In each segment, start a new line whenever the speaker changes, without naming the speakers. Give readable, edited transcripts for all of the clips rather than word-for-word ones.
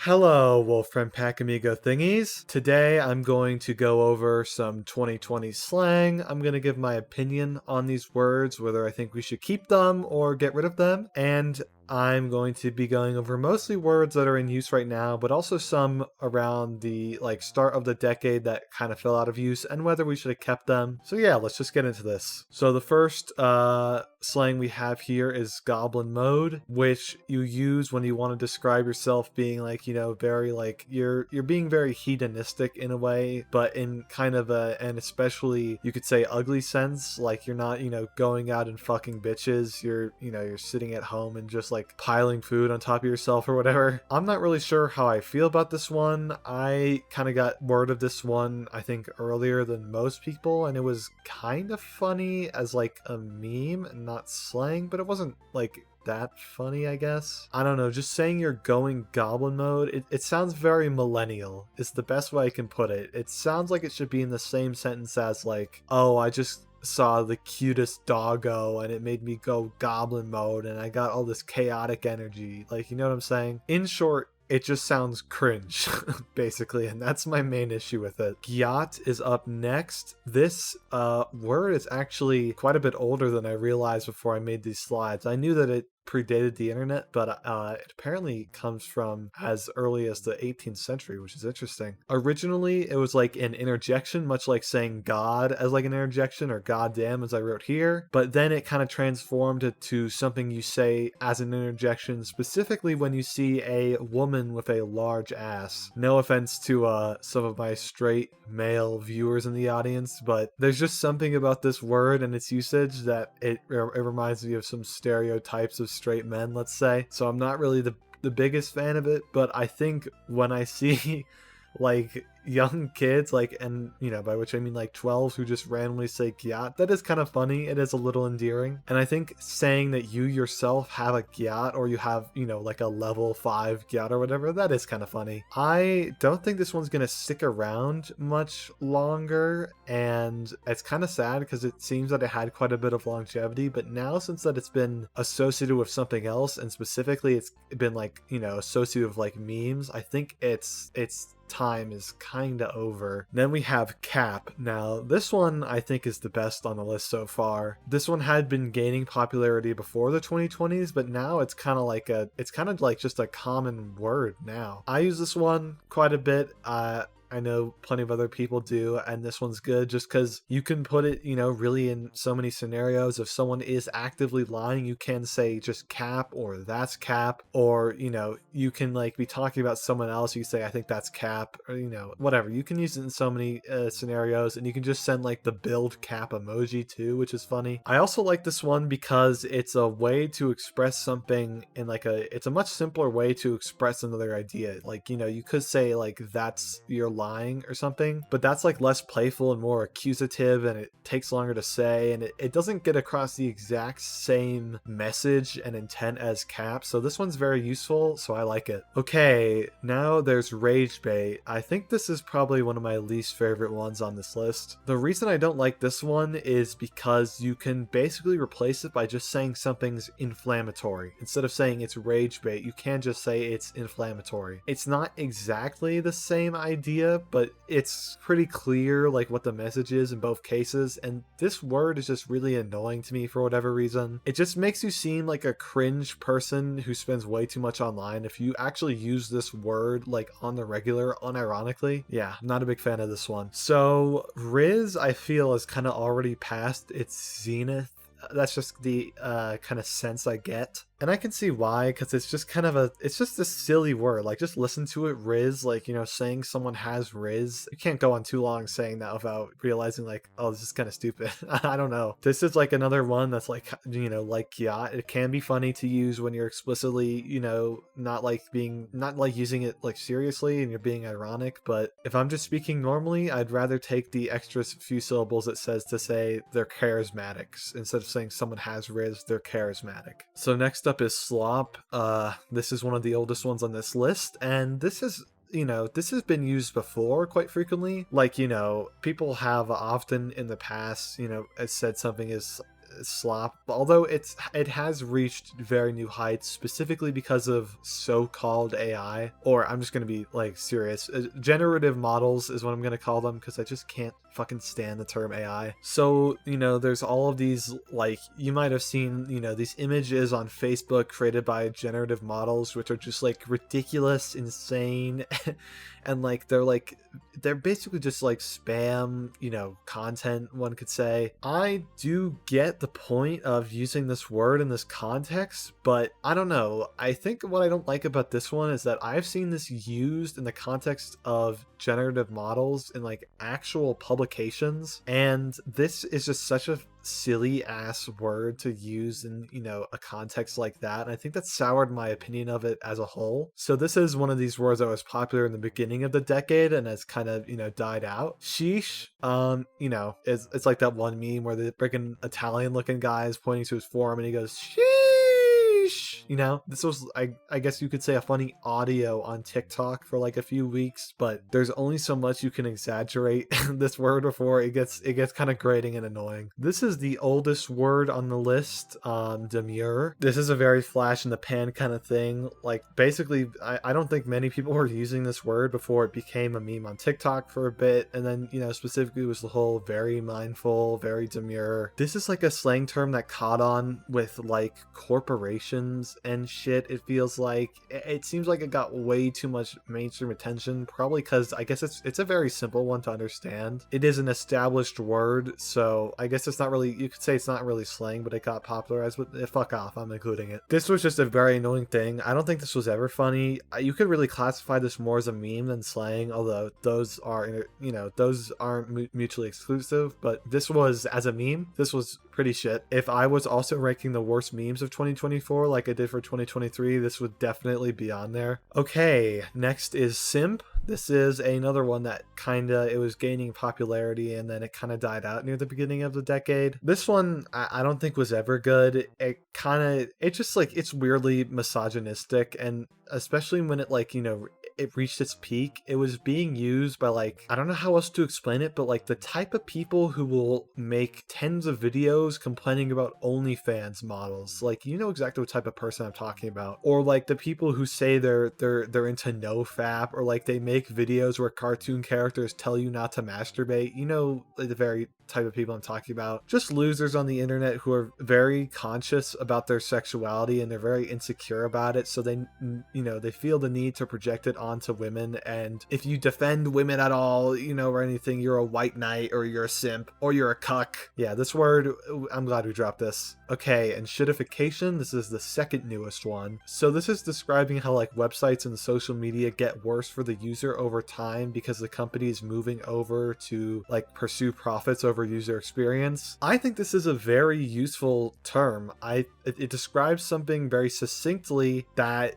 Hello, Wolfram Pack Amigo thingies. Today I'm going to go over some 2020 slang. I'm going to give my opinion on these words, whether I think we should keep them or get rid of them. And I'm going to be going over mostly words that are in use right now, but also some around the start of the decade that kind of fell out of use and whether we should have kept them. So yeah, let's just get into this. So the first slang we have here is goblin mode, which you use when you want to describe yourself being very you're being very hedonistic in a way, but in kind of an especially you could say ugly sense. Like you're not going out and fucking bitches. You're sitting at home and just piling food on top of yourself or whatever. I'm not really sure how I feel about this one. I kind of got word of this one I think earlier than most people, and it was kind of funny as a meme, not slang, but it wasn't that funny, I guess. I don't know, just saying you're going goblin mode, it sounds very millennial, is the best way I can put it. It sounds like it should be in the same sentence as oh, I just saw the cutest doggo and it made me go goblin mode and I got all this chaotic energy. You know what I'm saying? In short, it just sounds cringe, basically, and that's my main issue with it. Gyat is up next. This word is actually quite a bit older than I realized before I made these slides. I knew that it predated the internet, but it apparently comes from as early as the 18th century, which is interesting. Originally, it was an interjection, much like saying God as an interjection or goddamn as I wrote here, but then it kind of transformed it to something you say as an interjection, specifically when you see a woman with a large ass. No offense to some of my straight male viewers in the audience, but there's just something about this word and its usage that it reminds me of some stereotypes of straight men, let's say. So I'm not really the biggest fan of it, but I think when I see young kids and by which I mean 12s who just randomly say gyat, that is kind of funny. It is a little endearing, and I think saying that you yourself have a gyat or you have a level 5 gyat or whatever, that is kind of funny. I don't think this one's gonna stick around much longer, and it's kind of sad because it seems that it had quite a bit of longevity, but now since that it's been associated with something else, and specifically it's been associated with memes, I think it's time is kind of over. Then we have cap. Now this one I think is the best on the list so far. This one had been gaining popularity before the 2020s, but now it's kind of just a common word now. I use this one quite a bit. I know plenty of other people do, and this one's good just because you can put it, really in so many scenarios. If someone is actively lying, you can say just cap or that's cap, or, you can be talking about someone else, you say, I think that's cap, or, whatever. You can use it in so many scenarios, and you can just send the build cap emoji too, which is funny. I also like this one because it's a way to express something in it's a much simpler way to express another idea. You could say that's your lying or something, but that's less playful and more accusative, and it takes longer to say, and it doesn't get across the exact same message and intent as cap. So this one's very useful, so I like it. Okay, now there's rage bait. I think this is probably one of my least favorite ones on this list. The reason I don't like this one is because you can basically replace it by just saying something's inflammatory. Instead of saying it's rage bait, you can just say it's inflammatory. It's not exactly the same idea, but it's pretty clear what the message is in both cases, and this word is just really annoying to me for whatever reason. It just makes you seem like a cringe person who spends way too much online if you actually use this word on the regular unironically. Yeah, I'm not a big fan of this one. So Riz, I feel, is kind of already past its zenith. That's just the kind of sense I get. And I can see why, because it's just it's just a silly word. Just listen to it, Riz, saying someone has Riz. You can't go on too long saying that without realizing oh, this is kind of stupid. I don't know. This is another one that's yacht. It can be funny to use when you're explicitly, not using it seriously and you're being ironic. But if I'm just speaking normally, I'd rather take the extra few syllables it says to say they're charismatics instead of saying someone has Riz, they're charismatic. So next up is slop. This is one of the oldest ones on this list, and this is this has been used before quite frequently. People have often in the past, said something is slop, although it has reached very new heights, specifically because of so-called AI, or I'm just gonna be like serious, generative models is what I'm gonna call them, because I just can't fucking stand the term AI. So, there's all of these, like, you might have seen, these images on Facebook created by generative models, which are just like ridiculous, insane, and they're basically just like spam, content, one could say. I do get the point of using this word in this context, but I don't know. I think what I don't like about this one is that I've seen this used in the context of generative models in like actual publications, and this is just such a silly ass word to use in a context like that, and I think that soured my opinion of it as a whole. So this is one of these words that was popular in the beginning of the decade and has kind of died out. Sheesh, it's like that one meme where the freaking Italian looking guy is pointing to his forearm and he goes sheesh. This was, I guess you could say, a funny audio on TikTok for like a few weeks, but there's only so much you can exaggerate this word before it gets kind of grating and annoying. This is the oldest word on the list, demure. This is a very flash in the pan kind of thing. Like, basically, I don't think many people were using this word before it became a meme on TikTok for a bit, and then, specifically was the whole very mindful, very demure. This is like a slang term that caught on with like corporations and shit. It feels like it seems like it got way too much mainstream attention, probably because I guess it's a very simple one to understand. It is an established word, so I guess it's not really, you could say it's not really slang, but it got popularized with fuck off, I'm including it. This was just a very annoying thing. I don't think this was ever funny. You could really classify this more as a meme than slang, although those are, those aren't mutually exclusive, but this was, as a meme, this was pretty shit. If I was also ranking the worst memes of 2024 like I did for 2023, this would definitely be on there. Okay, next is simp. This is another one that it was gaining popularity and then it kind of died out near the beginning of the decade. This one I don't think was ever good. It's weirdly misogynistic, and especially when it it reached its peak, it was being used by I don't know how else to explain it, but the type of people who will make tens of videos complaining about OnlyFans models. You know exactly what type of person I'm talking about. Or the people who say they're into nofap, or they make videos where cartoon characters tell you not to masturbate. The very type of people I'm talking about. Just losers on the internet who are very conscious about their sexuality and they're very insecure about it, so they feel the need to project it onto women, and if you defend women at all, or anything, you're a white knight, or you're a simp, or you're a cuck. Yeah, this word, I'm glad we dropped this. Okay, and shitification, this is the second newest one. So this is describing how websites and social media get worse for the user over time because the company is moving over to pursue profits over user experience. I think this is a very useful term. It describes something very succinctly that,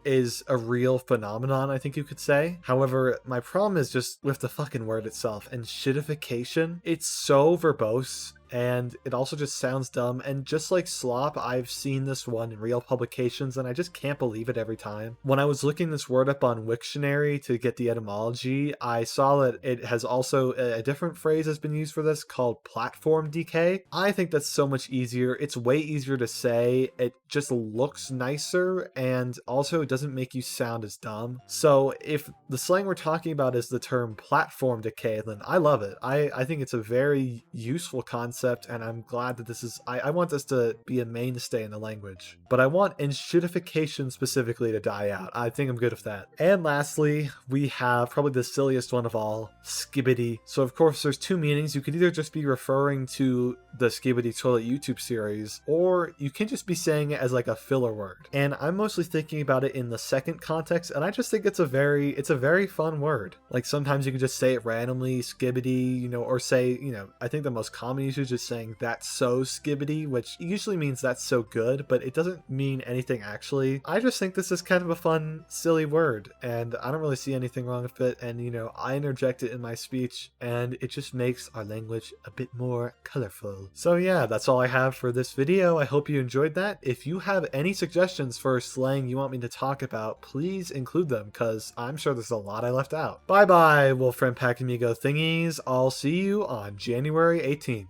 is a real phenomenon, I think you could say. However, my problem is just with the fucking word itself, and shitification. It's so verbose, and it also just sounds dumb, and just like slop, I've seen this one in real publications and I just can't believe it every time. When I was looking this word up on Wiktionary to get the etymology, I saw that it has also a different phrase has been used for this called platform decay. I think that's so much easier. It's way easier to say, it just looks nicer, and also it doesn't make you sound as dumb. So if the slang we're talking about is the term platform decay, then I love it. I think it's a very useful concept, and I'm glad that this is, I want this to be a mainstay in the language, but I want enshittification specifically to die out. I think I'm good with that. And lastly, we have probably the silliest one of all, skibbity. So of course there's two meanings. You could either just be referring to the Skibbity Toilet YouTube series, or you can just be saying it as a filler word. And I'm mostly thinking about it in the second context, and I just think it's a very fun word. Sometimes you can just say it randomly, skibbity, or say, I think the most common usage is saying that's so skibbity, which usually means that's so good, but it doesn't mean anything actually. I just think this is kind of a fun, silly word, and I don't really see anything wrong with it, and I interject it in my speech, and it just makes our language a bit more colorful. So yeah, that's all I have for this video. I hope you enjoyed that. If you have any suggestions for slang you want me to talk about, please include them, because I'm sure there's a lot I left out. Bye bye, Wolfriend Pack Amigo thingies. I'll see you on January 18th.